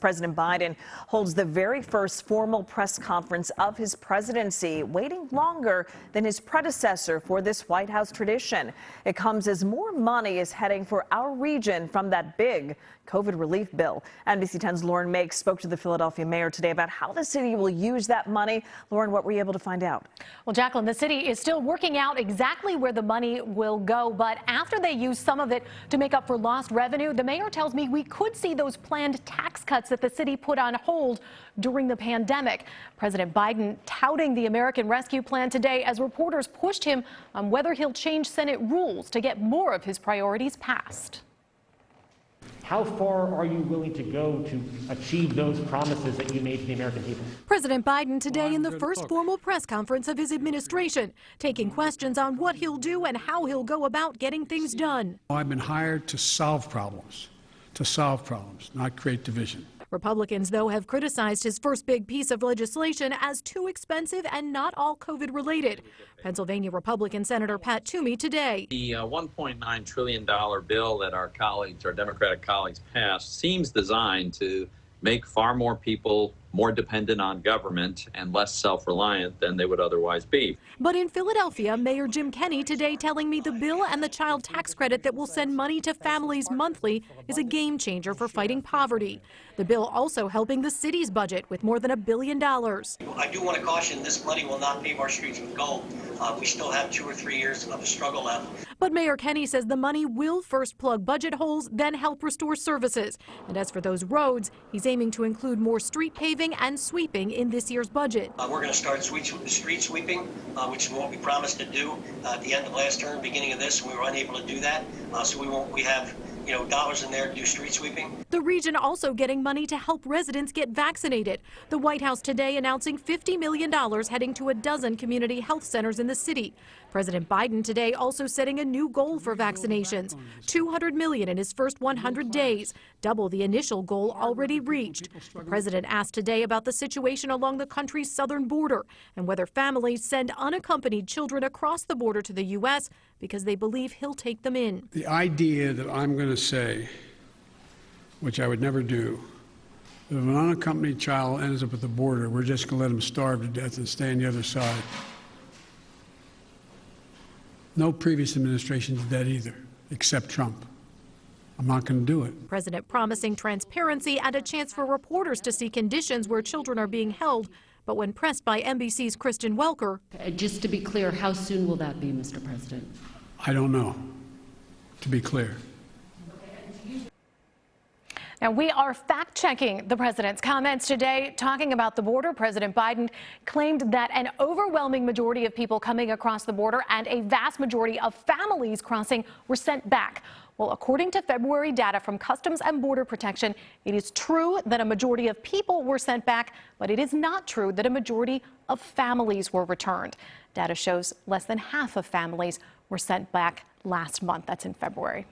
President Biden holds the very first formal press conference of his presidency, waiting longer than his predecessor for this White House tradition. It comes as more money is heading for our region from that big COVID relief bill. NBC 10's Lauren Mayk spoke to the Philadelphia mayor today about how the city will use that money. Lauren, what were you able to find out? Well, Jacqueline, the city is still working out exactly where the money will go. But after they use some of it to make up for lost revenue, the mayor tells me we could see those planned tax cuts that the city put on hold during the pandemic. President Biden touting the American Rescue Plan today as reporters pushed him on whether he'll change Senate rules to get more of his priorities passed. How far are you willing to go to achieve those promises that you made to the American people? President Biden today in the first formal press conference of his administration, taking questions on what he'll do and how he'll go about getting things done. I've been hired to solve problems, not create division. Republicans, though, have criticized his first big piece of legislation as too expensive and not all COVID related. Pennsylvania Republican Senator Pat Toomey today. The $1.9 trillion bill that our Democratic colleagues passed seems designed to make far more people more dependent on government and less self-reliant than they would otherwise be. But in Philadelphia, Mayor Jim Kenney today telling me the bill and the child tax credit that will send money to families monthly is a game changer for fighting poverty. The bill also helping the city's budget with more than $1 billion. I do want to caution this money will not pave our streets with gold. We still have 2 or 3 years of a struggle left. But Mayor Kenney says the money will first plug budget holes, then help restore services. And as for those roads, he's aiming to include more street paving and sweeping in this year's budget. We're going to start street sweeping, which is what we promised to do at the end of last term, beginning of this, and we were unable to do that. So we have dollars in there to do street sweeping. The region also getting money to help residents get vaccinated. The White House today announcing $50 million heading to a dozen community health centers in the city. President Biden today also setting a new goal for vaccinations, $200 million in his first 100 days, double the initial goal already reached. The president asked today about the situation along the country's southern border and whether families send unaccompanied children across the border to the U.S. because they believe he'll take them in. The idea that I'm going to say, which I would never do, if an unaccompanied child ends up at the border, we're just going to let him starve to death and stay on the other side. No previous administration did that either, except Trump. I'm not going to do it. President promising transparency and a chance for reporters to see conditions where children are being held. But when pressed by NBC's Kristen Welker. Just to be clear, how soon will that be, Mr. President? I don't know, to be clear. Now, we are fact-checking the president's comments today. Talking about the border, President Biden claimed that an overwhelming majority of people coming across the border and a vast majority of families crossing were sent back. Well, according to February data from Customs and Border Protection, it is true that a majority of people were sent back, but it is not true that a majority of families were returned. Data shows less than half of families were sent back last month. That's in February.